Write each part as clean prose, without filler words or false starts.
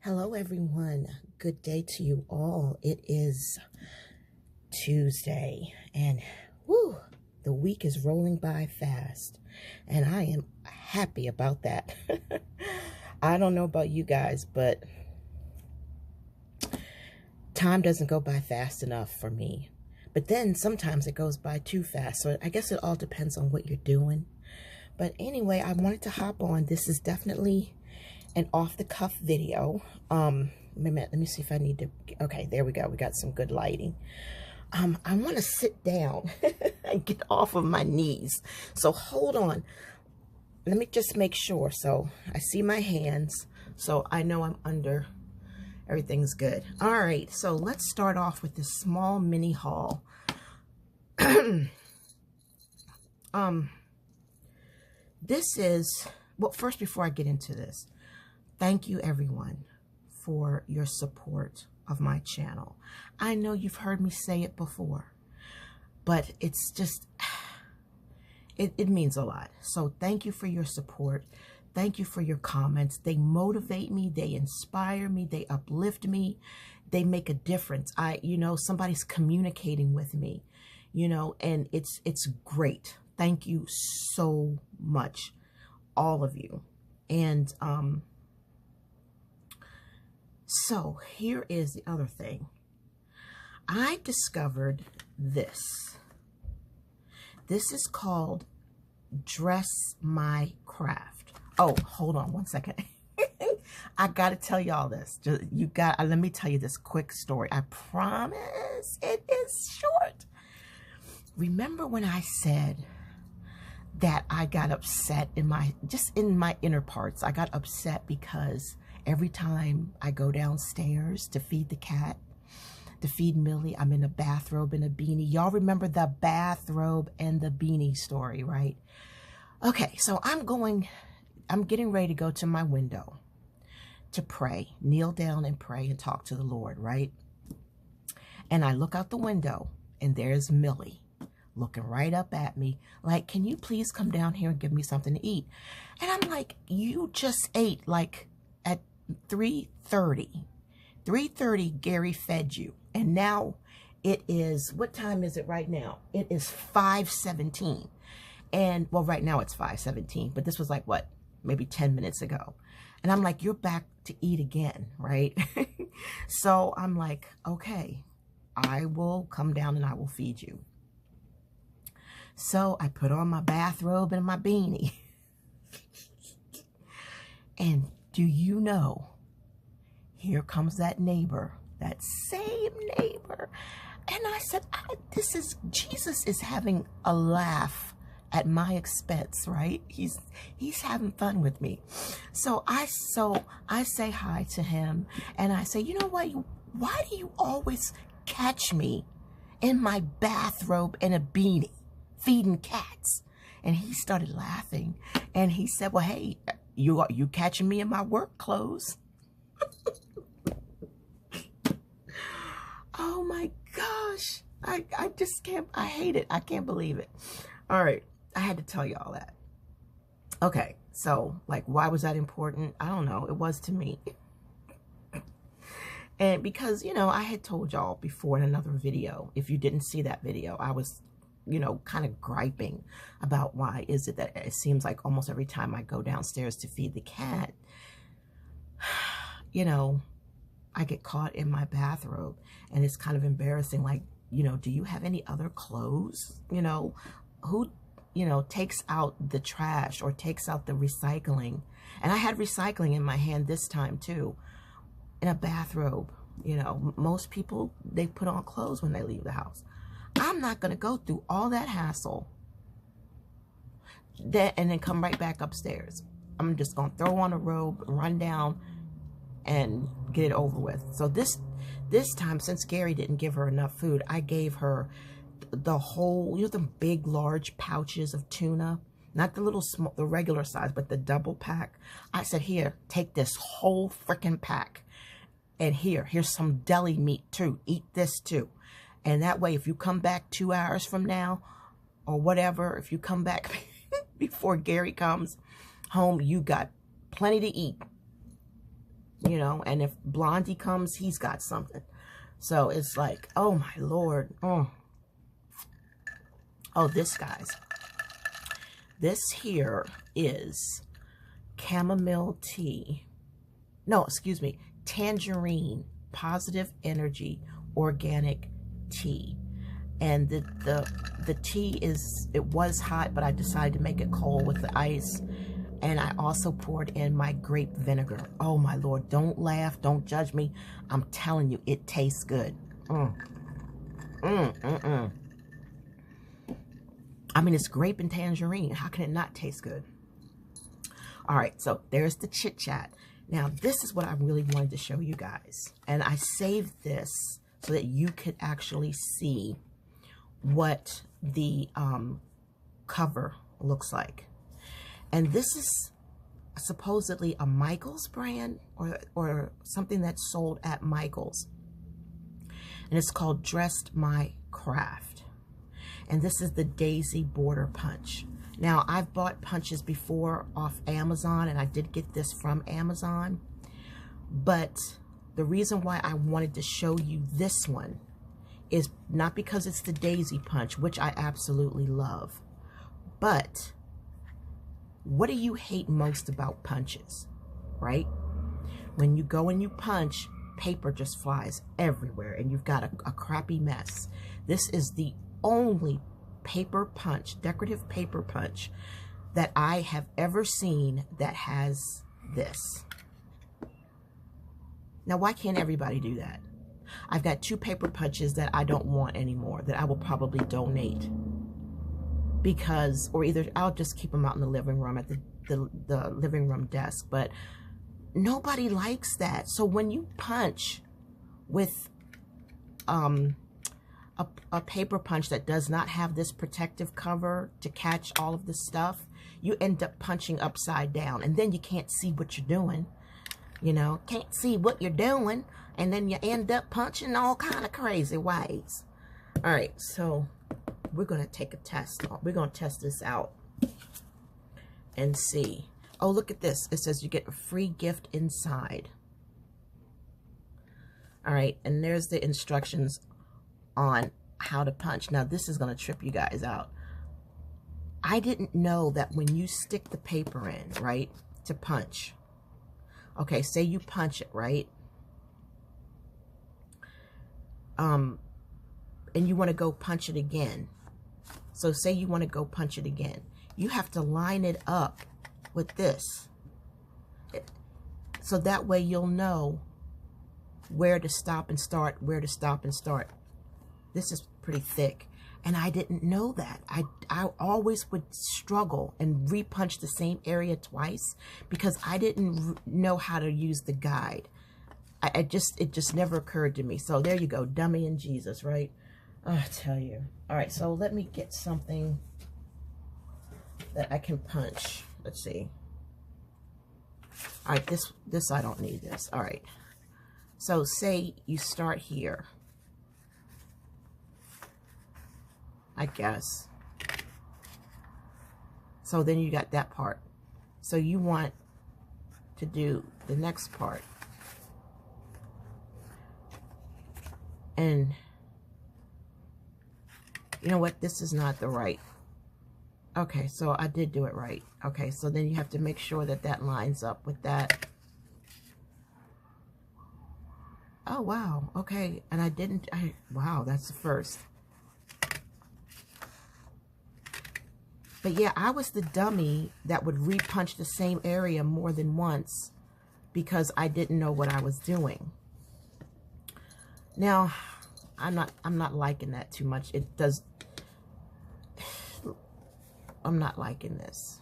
Hello, everyone. Good day to you all. It is Tuesday, and whoo, the week is rolling by fast, and I am happy about that. I don't know about you guys, but time doesn't go by fast enough for me. But then sometimes it goes by too fast, so I guess it all depends on what you're doing. But anyway, I wanted to hop on. This is definitely an off-the-cuff video. Let me see if I need to, okay, there we go. We got some good lighting. I want to sit down and get off of my knees. So hold on. Let me just make sure. So I see my hands, so I know I'm under. Everything's good. All right, so let's start off with this small mini haul. This is, well, first, before I get into this, thank you, everyone, for your support of my channel. I know you've heard me say it before, but it's just, it means a lot. So thank you for your support. Thank you for your comments. They motivate me. They inspire me. They uplift me. They make a difference. Somebody's communicating with me, and it's great. Thank you so much, all of you. And, so here is the other thing. I discovered this. This is called Dress My Craft. Oh, hold on one second. I got to tell y'all this. Let me tell you this quick story. I promise it is short. Remember when I said that I got upset in my inner parts? I got upset because every time I go downstairs to feed the cat, to feed Millie, I'm in a bathrobe and a beanie. Y'all remember the bathrobe and the beanie story, right? Okay, so I'm getting ready to go to my window to pray, kneel down and pray and talk to the Lord, right? And I look out the window and there's Millie looking right up at me like, can you please come down here and give me something to eat? And I'm like, you just ate like at 3:30. 3:30, Gary fed you. And now it is, what time is it right now? It is 5:17. And, well, right now it's 5:17, but this was like, what, maybe 10 minutes ago. And I'm like, you're back to eat again, right? So I'm like, okay, I will come down and I will feed you. So I put on my bathrobe and my beanie. And do you know, here comes that neighbor, that same neighbor. And I said, Jesus is having a laugh at my expense, right? He's having fun with me. So I say hi to him and I say, you know what? Why do you always catch me in my bathrobe and a beanie feeding cats? And he started laughing and he said, well, hey, you catching me in my work clothes. Oh my gosh. I just can't, I hate it. I can't believe it. All right. I had to tell you all that. Okay. So like, why was that important? I don't know. It was to me. And because, I had told y'all before in another video, if you didn't see that video, I was, kind of griping about why is it that it seems like almost every time I go downstairs to feed the cat, I get caught in my bathrobe and it's kind of embarrassing. Like, do you have any other clothes? Who, takes out the trash or takes out the recycling? And I had recycling in my hand this time too, in a bathrobe. Most people, they put on clothes when they leave the house. I'm not going to go through all that hassle and then come right back upstairs. I'm just going to throw on a robe, run down, and get it over with. So this time, since Gary didn't give her enough food, I gave her the whole, the big, large pouches of tuna. Not the little small, the regular size, but the double pack. I said, here, take this whole freaking pack. And here's some deli meat too. Eat this too. And that way, if you come back 2 hours from now or whatever, if you come back before Gary comes home, you got plenty to eat. you know, and if Blondie comes, he's got something. So it's like, oh my Lord. Oh, this, guys. This here is chamomile tea. No, excuse me. Tangerine positive energy organic tea. And the tea is, it was hot, but I decided to make it cold with the ice. And I also poured in my grape vinegar. Oh my Lord, don't laugh, don't judge me. I'm telling you, it tastes good. I mean, it's grape and tangerine. How can it not taste good? All right, so there's the chit chat. Now, this is what I really wanted to show you guys. And I saved this so that you could actually see what the cover looks like. And this is supposedly a Michaels brand or something that's sold at Michaels. And it's called Dressed My Craft. And this is the Daisy Border Punch. Now, I've bought punches before off Amazon, and I did get this from Amazon. But the reason why I wanted to show you this one is not because it's the Daisy Punch, which I absolutely love. But what do you hate most about punches, right? When you go and you punch, paper just flies everywhere, and you've got a crappy mess. This is the only paper punch, decorative paper punch, that I have ever seen that has this. Now, why can't everybody do that? I've got 2 paper punches that I don't want anymore, that I will probably donate. Because, or either I'll just keep them out in the living room at the living room desk. But nobody likes that. So when you punch with a paper punch that does not have this protective cover to catch all of this stuff, you end up punching upside down. And then you can't see what you're doing. You know, can't see what you're doing. And then you end up punching all kind of crazy ways. All right, so we're going to take a test. We're going to test this out and see. Oh, look at this. It says you get a free gift inside. All right, and there's the instructions on how to punch. Now, this is going to trip you guys out. I didn't know that when you stick the paper in, right, to punch. Okay, say you punch it, right? And you want to go punch it again. So say you want to go punch it again. You have to line it up with this. So that way you'll know where to stop and start, where to stop and start. This is pretty thick. And I didn't know that. I always would struggle and repunch the same area twice because I didn't know how to use the guide. It just never occurred to me. So there you go, dummy and Jesus, right? Oh, I tell you. All right, so let me get something that I can punch. Let's see. All right, this I don't need this. All right. So say you start here, I guess. So then you got that part. So you want to do the next part. And you know what? This is not the right. Okay, so I did do it right. Okay, so then you have to make sure that that lines up with that. Oh, wow. Okay, and I didn't. Wow, that's the first. But yeah, I was the dummy that would repunch the same area more than once because I didn't know what I was doing. Now, I'm not liking that too much. It does. I'm not liking this.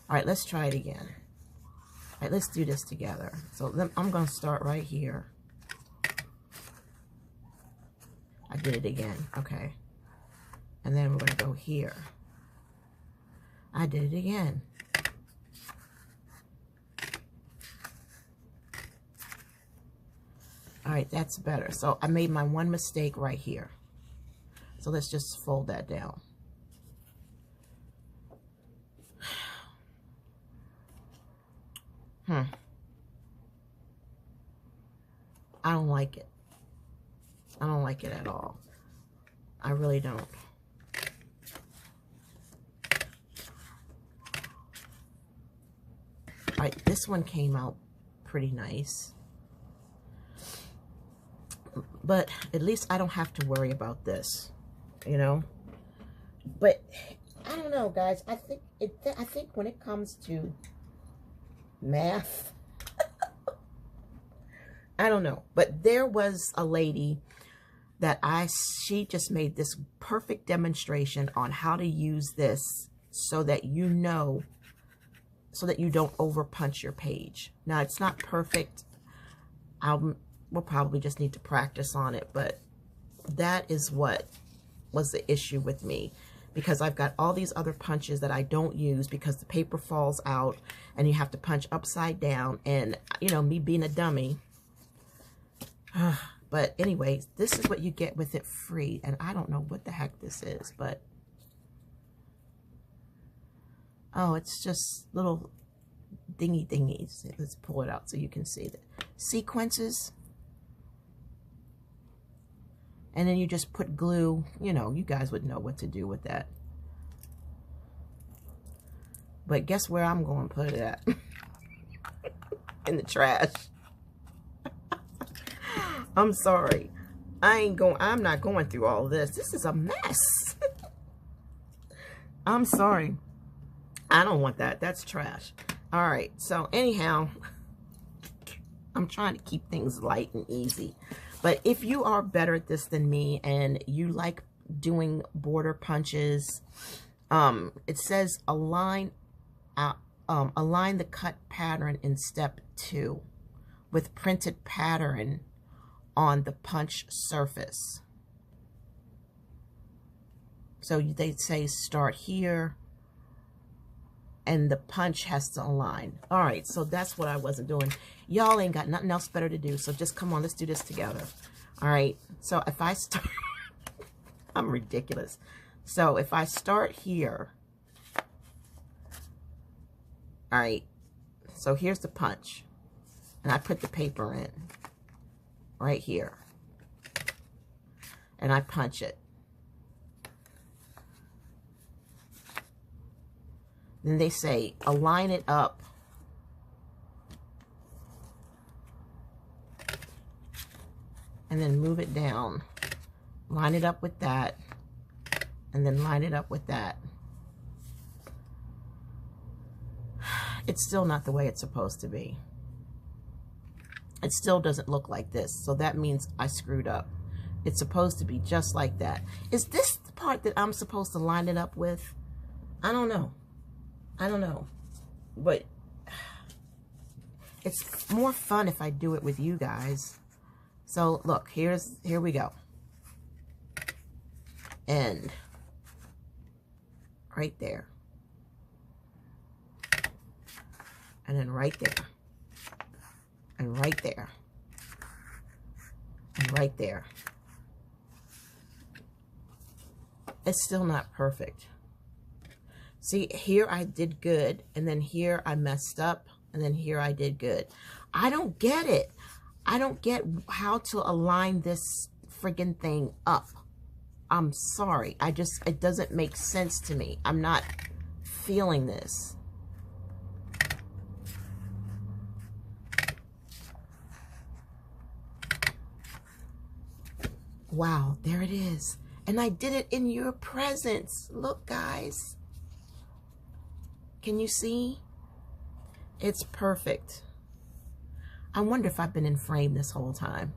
All right, let's try it again. All right, let's do this together. So I'm going to start right here. I did it again. Okay. And then we're going to go here. I did it again. All right, that's better. So I made my one mistake right here. So let's just fold that down. I don't like it. I don't like it at all. I really don't. All right, this one came out pretty nice. But at least I don't have to worry about this, you know? But I don't know, guys. I think when it comes to math, I don't know. But there was a lady that she just made this perfect demonstration on how to use this so that you know, so that you don't over punch your page. Now, it's not perfect. We'll probably just need to practice on it, but that is what was the issue with me, because I've got all these other punches that I don't use because the paper falls out and you have to punch upside down, and you know, me being a dummy. But anyways, this is what you get with it free, and I don't know what the heck this is, but oh, it's just little dingy dingies. Let's pull it out so you can see the sequences. And then you just put glue. You know, you guys would know what to do with that. But guess where I'm going to put it at? In the trash. I'm sorry. I'm not going through all this. This is a mess. I'm sorry. I don't want that. That's trash. All right. So anyhow, I'm trying to keep things light and easy. But if you are better at this than me and you like doing border punches, it says align the cut pattern in step 2 with printed pattern on the punch surface. So they say start here and the punch has to align. All right, so that's what I wasn't doing. Y'all ain't got nothing else better to do, so just come on, let's do this together. All right, so if I start, I'm ridiculous. So if I start here, all right, so here's the punch, and I put the paper in right here, and I punch it. Then they say align it up and then move it down. Line it up with that and then line it up with that. It's still not the way it's supposed to be. It still doesn't look like this, so that means I screwed up. It's supposed to be just like that. Is this the part that I'm supposed to line it up with? I don't know. I don't know, but it's more fun if I do it with you guys. So look, here we go. And right there. And then right there. And right there. And right there. It's still not perfect. See, here I did good, and then here I messed up, and then here I did good. I don't get it. I don't get how to align this friggin' thing up. I'm sorry. It doesn't make sense to me. I'm not feeling this. Wow, there it is. And I did it in your presence. Look, guys. Can you see? It's perfect. I wonder if I've been in frame this whole time.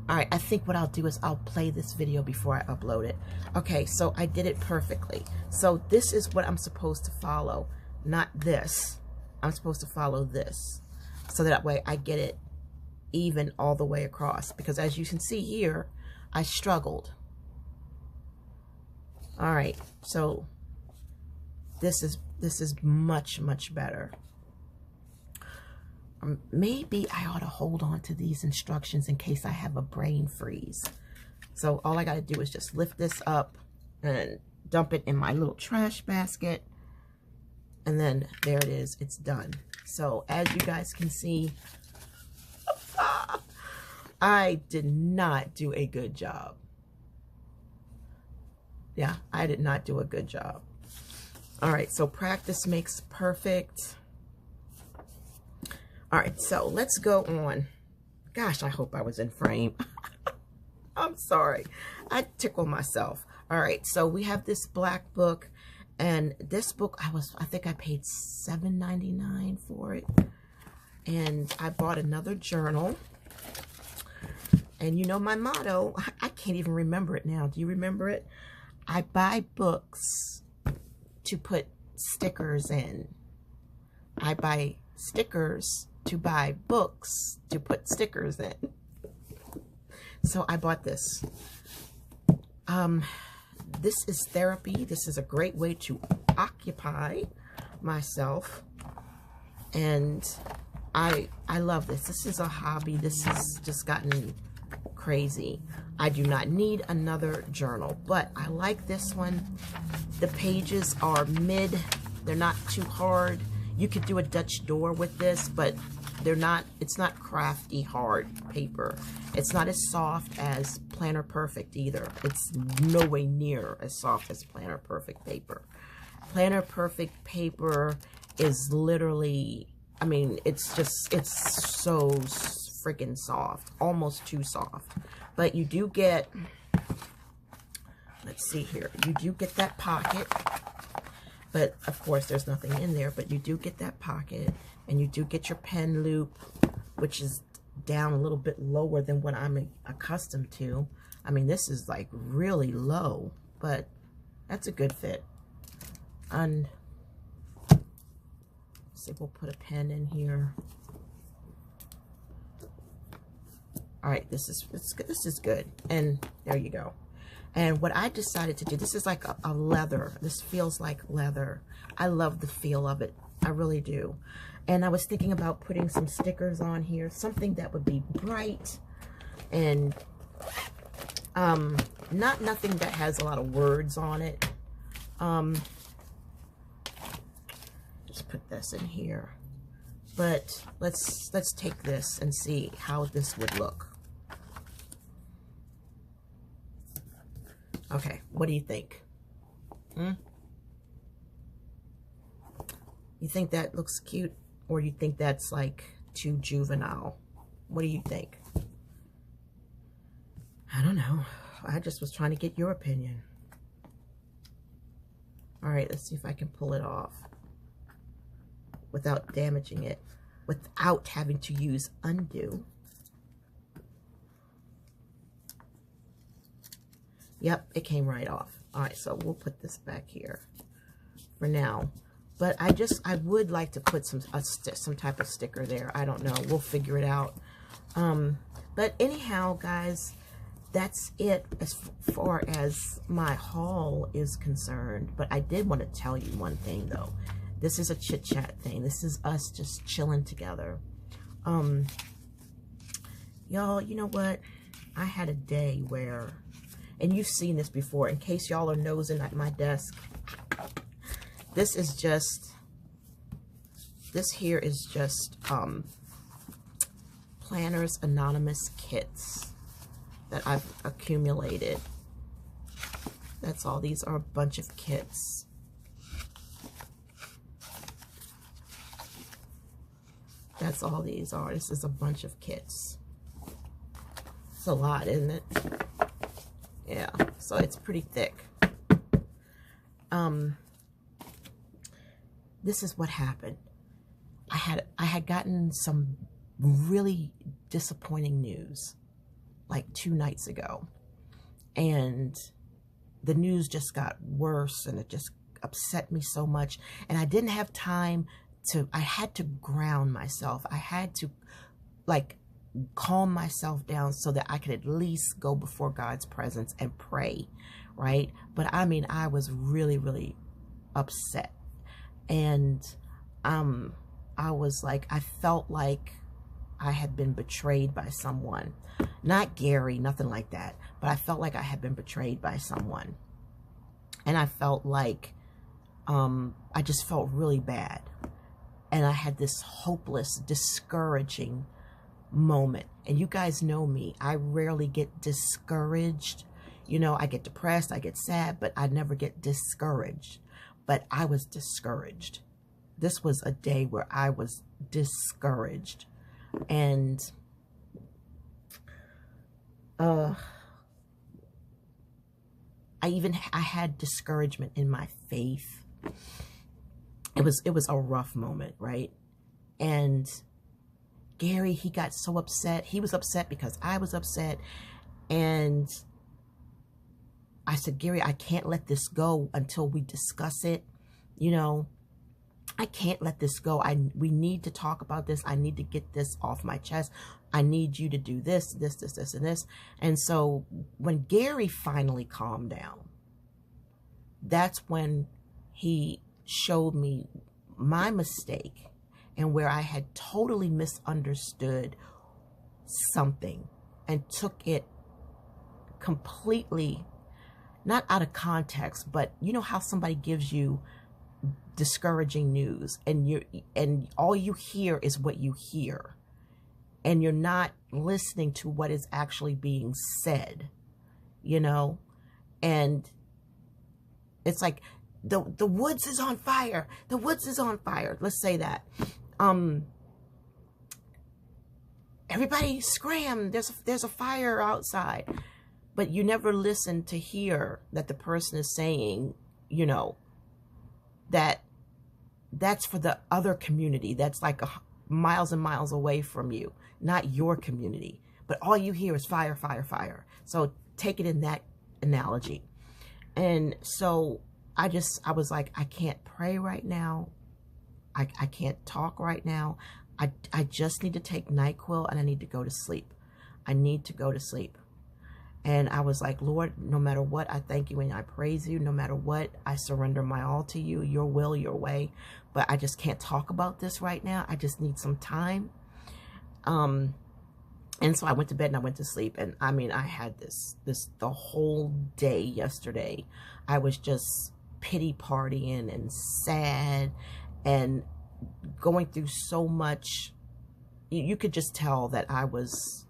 All right, I think what I'll do is I'll play this video before I upload it. Okay, so I did it perfectly. So this is what I'm supposed to follow, not this. I'm supposed to follow this. So that way I get it even all the way across. Because as you can see here, I struggled. All right, so this is much, much better. Maybe I ought to hold on to these instructions in case I have a brain freeze. So all I got to do is just lift this up and dump it in my little trash basket. And then there it is. It's done. So as you guys can see, I did not do a good job. Yeah, I did not do a good job. All right, so practice makes perfect. All right, so let's go on. Gosh, I hope I was in frame. I'm sorry. I tickle myself. All right, so we have this black book, and this book, I think I paid $7.99 for it. And I bought another journal. And you know my motto, I can't even remember it now. Do you remember it? I buy books to put stickers in. I buy stickers to buy books to put stickers in. So I bought this. This is therapy. This is a great way to occupy myself. And I love this. This is a hobby. This has just gotten crazy. I do not need another journal, but I like this one. The pages are mid. They're not too hard. You could do a Dutch door with this, but it's not crafty hard paper. It's not as soft as Planner Perfect either. It's no way near as soft as Planner Perfect paper. Planner Perfect paper is literally, I mean, it's so freaking soft, almost too soft. But you do get, let's see here, you do get that pocket. But of course there's nothing in there, but you do get that pocket, and you do get your pen loop, which is down a little bit lower than what I'm accustomed to. I mean, this is like really low, but that's a good fit. And see, we'll put a pen in here. All right, this is good. And there you go. And what I decided to do, this is like a leather. This feels like leather. I love the feel of it. I really do. And I was thinking about putting some stickers on here, something that would be bright and nothing that has a lot of words on it. Just put this in here. But let's take this and see how this would look. Okay, what do you think? You think that looks cute, or you think that's like too juvenile? What do you think? I don't know. I just was trying to get your opinion. All right, let's see if I can pull it off without damaging it, without having to use undo. Yep, it came right off. All right, so we'll put this back here for now. But I would like to put some type of sticker there. I don't know. We'll figure it out. But anyhow, guys, that's it as far as my haul is concerned. But I did want to tell you one thing, though. This is a chit-chat thing. This is us just chilling together. Y'all, you know what? I had a day where, and you've seen this before, in case y'all are nosing at my desk, this here is just Planners Anonymous kits that I've accumulated. That's all. These are a bunch of kits. That's all these are. This is a bunch of kits. It's a lot, isn't it? Yeah, so it's pretty thick. This is what happened. I had gotten some really disappointing news like 2 nights ago, and the news just got worse, and it just upset me so much, and I didn't have time to, I had to ground myself. I had to like calm myself down so that I could at least go before God's presence and pray, right? But I mean, I was really, really upset. And I was like, I felt like I had been betrayed by someone. Not Gary, nothing like that, but I felt like I had been betrayed by someone. And I felt like, I just felt really bad. And I had this hopeless, discouraging moment. And you guys know me. I rarely get discouraged. You know, I get depressed, I get sad, but I never get discouraged. But I was discouraged. This was a day where I was discouraged. And I had discouragement in my faith. It was a rough moment, right? And Gary, he got so upset. He was upset because I was upset. And I said, Gary, I can't let this go until we discuss it. You know, I can't let this go. We need to talk about this. I need to get this off my chest. I need you to do this, this, this, this, and this. And so when Gary finally calmed down, that's when he showed me my mistake and where I had totally misunderstood something and took it completely, not out of context, but you know how somebody gives you discouraging news and all you hear is what you hear, and you're not listening to what is actually being said, you know? And it's like the woods is on fire. The woods is on fire. Let's say that. Everybody scram. There's a fire outside. But you never listen to hear that the person is saying, you know, that's for the other community. That's like miles and miles away from you, not your community. But all you hear is fire, fire, fire. So take it in that analogy. And so I was like, I can't pray right now. I can't talk right now. I just need to take NyQuil and I need to go to sleep. I need to go to sleep. And I was like, Lord, no matter what, I thank you and I praise you. No matter what, I surrender my all to you, your will, your way. But I just can't talk about this right now. I just need some time. And so I went to bed and I went to sleep. And I mean, I had the whole day yesterday. I was just pity partying and sad and going through so much. You could just tell that I was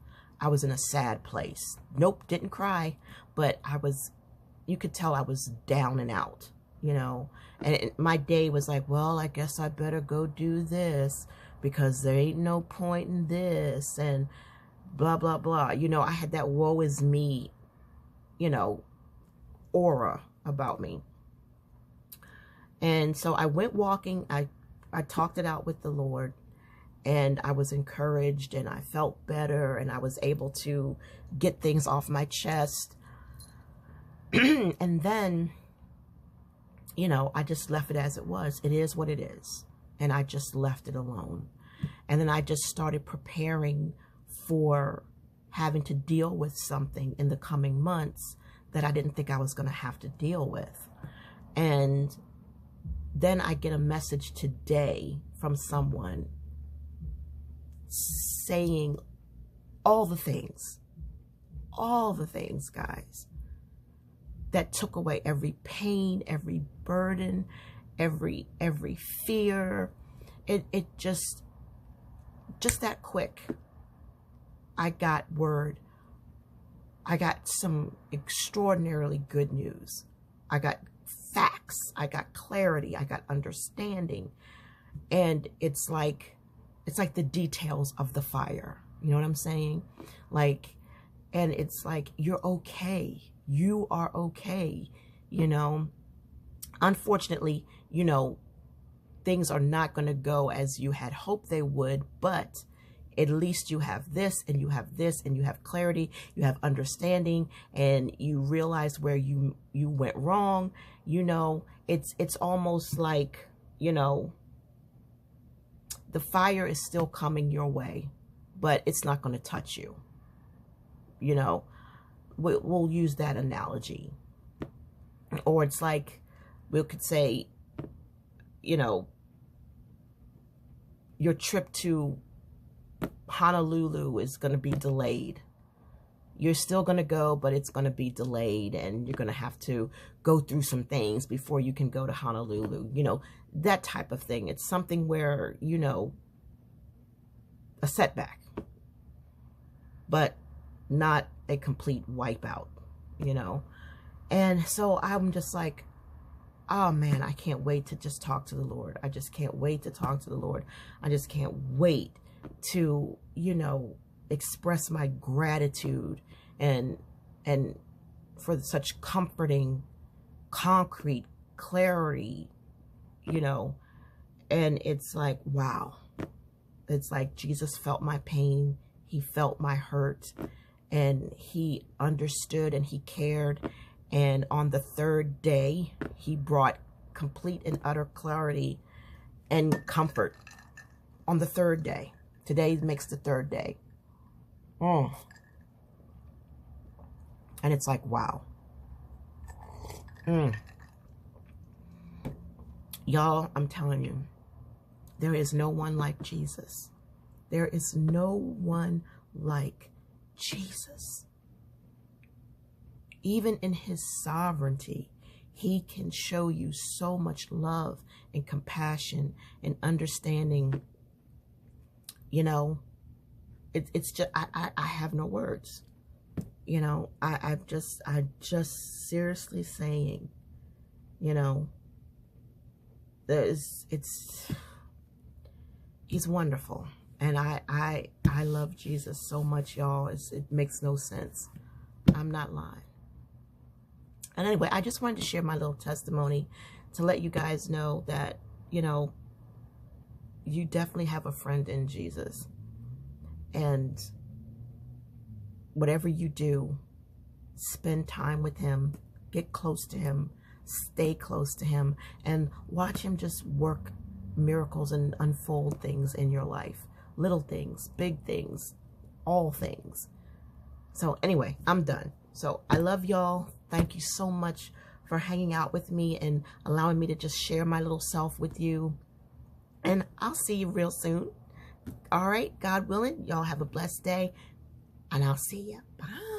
in a sad place. Nope, didn't cry, but you could tell I was down and out, you know. And my day was like, well, I guess I better go do this because there ain't no point in this and blah, blah, blah. You know, I had that woe is me, you know, aura about me. And so I went walking. I talked it out with the Lord. And I was encouraged and I felt better and I was able to get things off my chest. And then, you know, I just left it as it was. It is what it is. And I just left it alone. And then I just started preparing for having to deal with something in the coming months that I didn't think I was going to have to deal with. And then I get a message today from someone saying all the things, guys, that took away every pain, every burden, every fear. It just that quick. I got word. I got some extraordinarily good news. I got facts. I got clarity. I got understanding. And it's like the details of the fire. You know what I'm saying? Like, and it's like, you're okay. You are okay. You know, unfortunately, you know, things are not going to go as you had hoped they would, but at least you have this and you have this and you have clarity, you have understanding, and you realize where you went wrong. You know, it's almost like, you know, the fire is still coming your way, but it's not going to touch you. You know, we'll use that analogy. Or it's like, we could say, you know, your trip to Honolulu is going to be delayed. You're still going to go, but it's going to be delayed, and you're going to have to go through some things before you can go to Honolulu. You know, that type of thing. It's something where, you know, a setback. but not a complete wipeout, you know. And so I'm just like, oh man, I can't wait to just talk to the Lord. I just can't wait to talk to the Lord. I just can't wait to, you know, express my gratitude and for such comforting, concrete clarity, you know. And it's like, wow. It's like Jesus felt my pain. He felt my hurt, and he understood and he cared. And on the third day, he brought complete and utter clarity and comfort on the third day. Today makes the third day. And it's like, wow. Y'all, I'm telling you, there is no one like Jesus. There is no one like Jesus. Even in his sovereignty, he can show you so much love and compassion and understanding. You know, it's just, I have no words. You know, I'm just seriously saying, you know, he's wonderful. And I love Jesus so much, y'all. It makes no sense. I'm not lying. And anyway, I just wanted to share my little testimony to let you guys know that, you know, you definitely have a friend in Jesus. And whatever you do, spend time with him, get close to him, stay close to him, and watch him just work miracles and unfold things in your life. Little things, big things, all things. So anyway, I'm done. So I love y'all. Thank you so much for hanging out with me and allowing me to just share my little self with you. And I'll see you real soon. All right, God willing, y'all have a blessed day, and I'll see you. Bye.